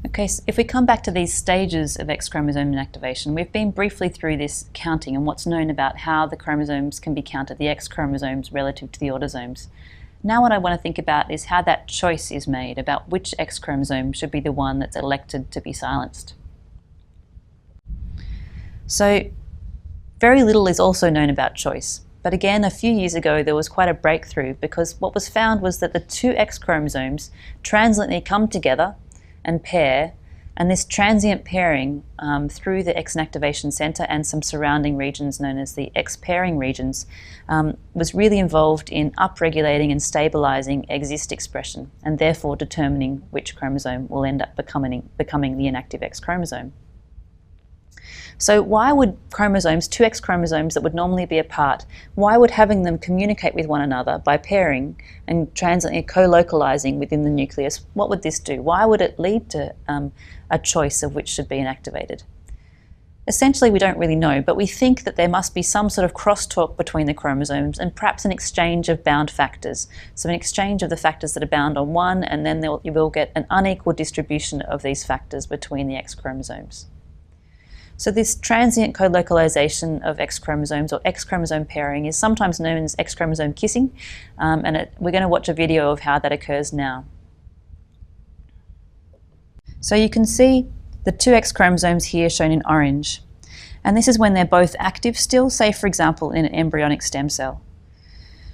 Okay, so if we come back to these stages of X chromosome inactivation, we've been briefly through this counting and what's known about how the chromosomes can be counted, the X chromosomes relative to the autosomes. Now what I want to think about is how that choice is made about which X chromosome should be the one that's elected to be silenced. So very little is also known about choice. But again, a few years ago, there was quite a breakthrough because what was found was that the two X chromosomes transiently come together and pair, and this transient pairing through the X inactivation center and some surrounding regions known as the X pairing regions was really involved in upregulating and stabilizing exist expression and therefore determining which chromosome will end up becoming the inactive X chromosome. So why would chromosomes, two X chromosomes that would normally be apart, why would having them communicate with one another by pairing and transiently co-localizing within the nucleus, what would this do? Why would it lead to a choice of which should be inactivated? Essentially, we don't really know, but we think that there must be some sort of crosstalk between the chromosomes and perhaps an exchange of bound factors. So an exchange of the factors that are bound on one, and then you will get an unequal distribution of these factors between the X chromosomes. So this transient co-localization of X chromosomes or X chromosome pairing is sometimes known as X chromosome kissing, and we're going to watch a video of how that occurs now. So you can see the two X chromosomes here shown in orange, and this is when they're both active still, say for example in an embryonic stem cell.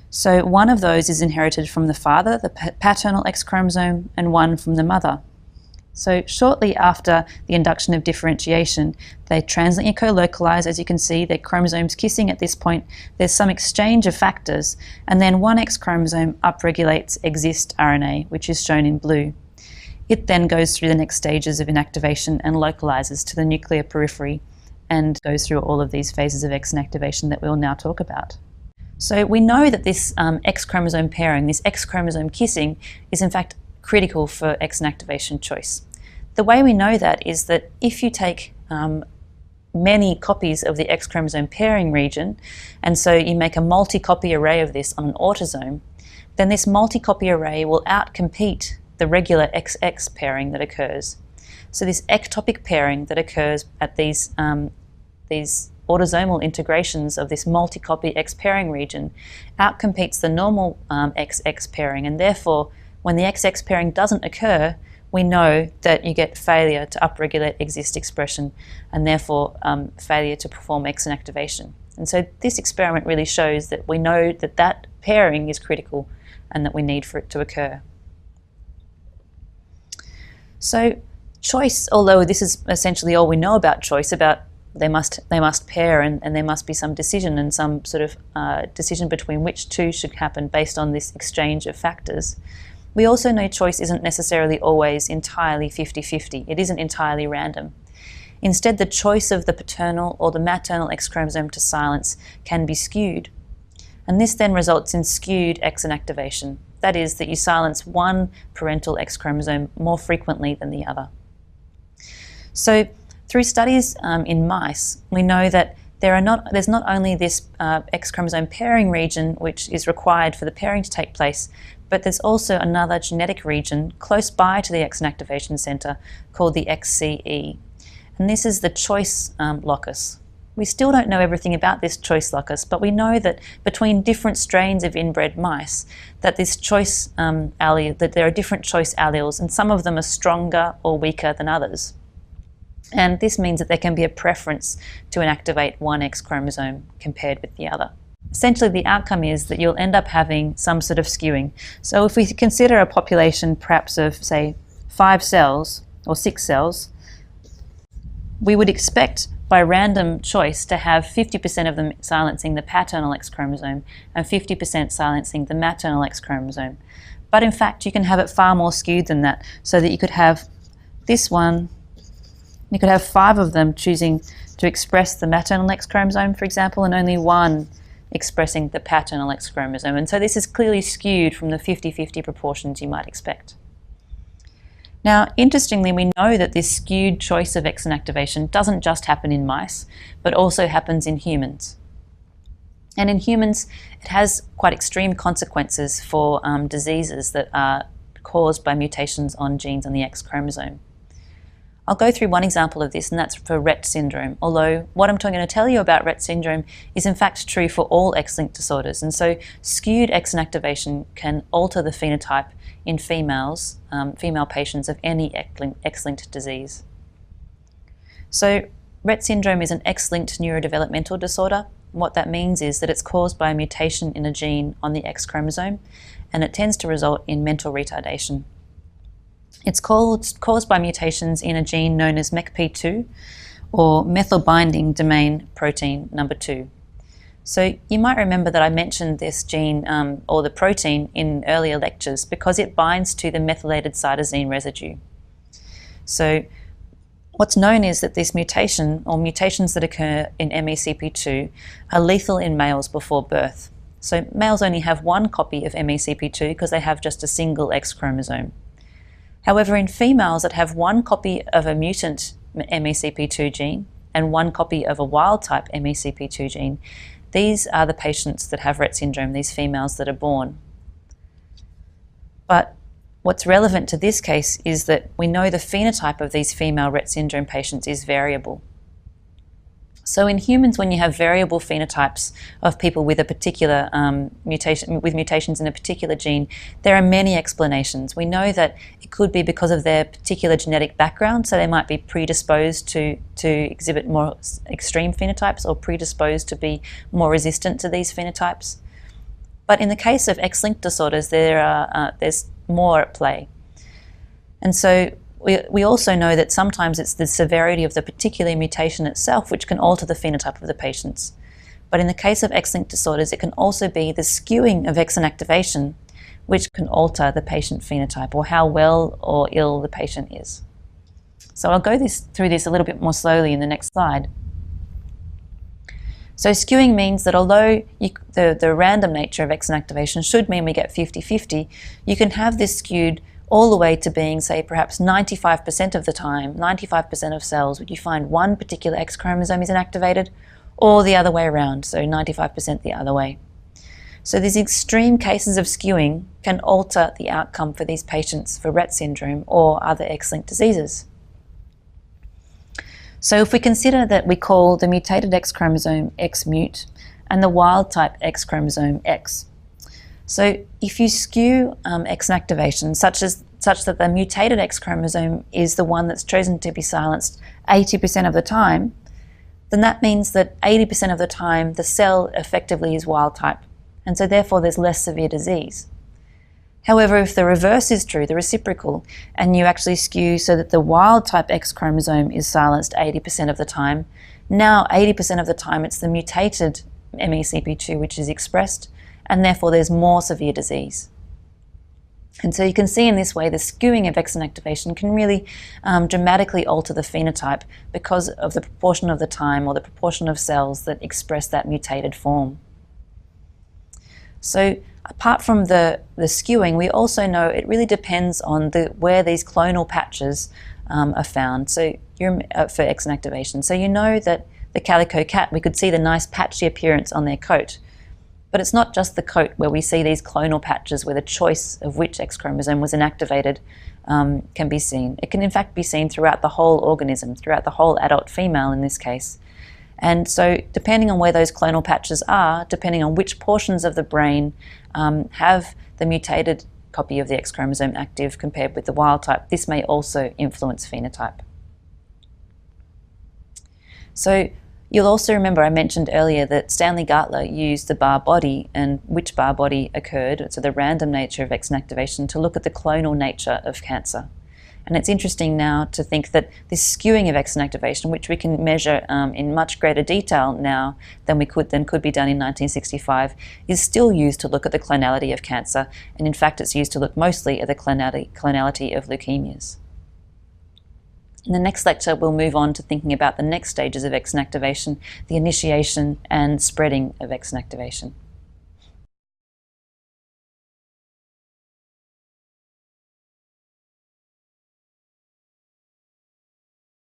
So one of those is inherited from the father, the paternal X chromosome, and one from the mother. So shortly after the induction of differentiation, they transiently co-localize. As you can see, their chromosomes kissing at this point. There's some exchange of factors, and then one X chromosome upregulates exist RNA, which is shown in blue. It then goes through the next stages of inactivation and localizes to the nuclear periphery and goes through all of these phases of X inactivation that we'll now talk about. So we know that this X chromosome pairing, this X chromosome kissing, is in fact critical for X inactivation choice. The way we know that is that if you take many copies of the X chromosome pairing region, and so you make a multi-copy array of this on an autosome, then this multi-copy array will outcompete the regular XX pairing that occurs. So this ectopic pairing that occurs at these autosomal integrations of this multi-copy X pairing region outcompetes the normal XX pairing, and therefore when the XX pairing doesn't occur, we know that you get failure to upregulate exist expression and therefore failure to perform X inactivation. And so this experiment really shows that we know that that pairing is critical and that we need for it to occur. So choice, although this is essentially all we know about choice, about they must pair and there must be some decision and some sort of decision between which two should happen based on this exchange of factors. We also know choice isn't necessarily always entirely 50-50. It isn't entirely random. Instead, the choice of the paternal or the maternal X chromosome to silence can be skewed. And this then results in skewed X inactivation. That is, that you silence one parental X chromosome more frequently than the other. So through studies in mice, we know that there's not only this X chromosome pairing region which is required for the pairing to take place, but there's also another genetic region close by to the X inactivation center called the XCE. And this is the choice locus. We still don't know everything about this choice locus, but we know that between different strains of inbred mice, that this choice allele, that there are different choice alleles, and some of them are stronger or weaker than others. And this means that there can be a preference to inactivate one X chromosome compared with the other. Essentially, the outcome is that you'll end up having some sort of skewing. So if we consider a population perhaps of, say, 5 cells or 6 cells, we would expect by random choice to have 50% of them silencing the paternal X chromosome and 50% silencing the maternal X chromosome. But in fact, you can have it far more skewed than that, so that you could have this one, you could have 5 of them choosing to express the maternal X chromosome, for example, and only 1 expressing the paternal X chromosome. And so this is clearly skewed from the 50-50 proportions you might expect. Now, interestingly, we know that this skewed choice of X inactivation doesn't just happen in mice, but also happens in humans. And in humans, it has quite extreme consequences for diseases that are caused by mutations on genes on the X chromosome. I'll go through one example of this, and that's for Rett syndrome, although what I'm going to tell you about Rett syndrome is in fact true for all X-linked disorders. And so skewed X inactivation can alter the phenotype in females, female patients of any X-linked disease. So Rett syndrome is an X-linked neurodevelopmental disorder. What that means is that it's caused by a mutation in a gene on the X chromosome, and it tends to result in mental retardation. It's caused by mutations in a gene known as MECP2, or methyl-binding domain protein number 2. So you might remember that I mentioned this gene, or the protein, in earlier lectures because it binds to the methylated cytosine residue. So what's known is that this mutation, or mutations that occur in MECP2, are lethal in males before birth. So males only have one copy of MECP2 because they have just a single X chromosome. However, in females that have one copy of a mutant MECP2 gene and one copy of a wild-type MECP2 gene, these are the patients that have Rett syndrome, these females that are born. But what's relevant to this case is that we know the phenotype of these female Rett syndrome patients is variable. So in humans, when you have variable phenotypes of people with a particular mutations in a particular gene, there are many explanations. We know that it could be because of their particular genetic background, so they might be predisposed to exhibit more extreme phenotypes or predisposed to be more resistant to these phenotypes. But in the case of X-linked disorders, there's more at play. And so we also know that sometimes it's the severity of the particular mutation itself which can alter the phenotype of the patients. But in the case of X-linked disorders, it can also be the skewing of X inactivation which can alter the patient phenotype, or how well or ill the patient is. So I'll go through this a little bit more slowly in the next slide. So skewing means that although the random nature of X inactivation should mean we get 50-50, you can have this skewed all the way to being, say, perhaps 95% of the time, 95% of cells, would you find one particular X chromosome is inactivated, or the other way around, so 95% the other way. So these extreme cases of skewing can alter the outcome for these patients for Rett syndrome or other X-linked diseases. So if we consider that we call the mutated X chromosome X-mute and the wild-type X chromosome X. So if you skew X inactivation such that the mutated X chromosome is the one that's chosen to be silenced 80% of the time, then that means that 80% of the time the cell effectively is wild type, and so therefore there's less severe disease. However, if the reverse is true, the reciprocal, and you actually skew so that the wild type X chromosome is silenced 80% of the time, now 80% of the time it's the mutated MECP2 which is expressed, and therefore there's more severe disease. And so you can see in this way the skewing of X inactivation can really dramatically alter the phenotype because of the proportion of the time or the proportion of cells that express that mutated form. So apart from the skewing, we also know it really depends on where these clonal patches are found, so for X inactivation. So you know that the calico cat, we could see the nice patchy appearance on their coat. But it's not just the coat where we see these clonal patches where the choice of which X chromosome was inactivated can be seen. It can in fact be seen throughout the whole organism, throughout the whole adult female in this case. And so depending on where those clonal patches are, depending on which portions of the brain have the mutated copy of the X chromosome active compared with the wild type, this may also influence phenotype. So you'll also remember I mentioned earlier that Stanley Gartler used the Barr body and which Barr body occurred, so the random nature of X inactivation, to look at the clonal nature of cancer. And it's interesting now to think that this skewing of X inactivation, which we can measure in much greater detail now than could be done in 1965, is still used to look at the clonality of cancer, and in fact it's used to look mostly at the clonality of leukemias. In the next lecture, we'll move on to thinking about the next stages of X inactivation, the initiation and spreading of X inactivation.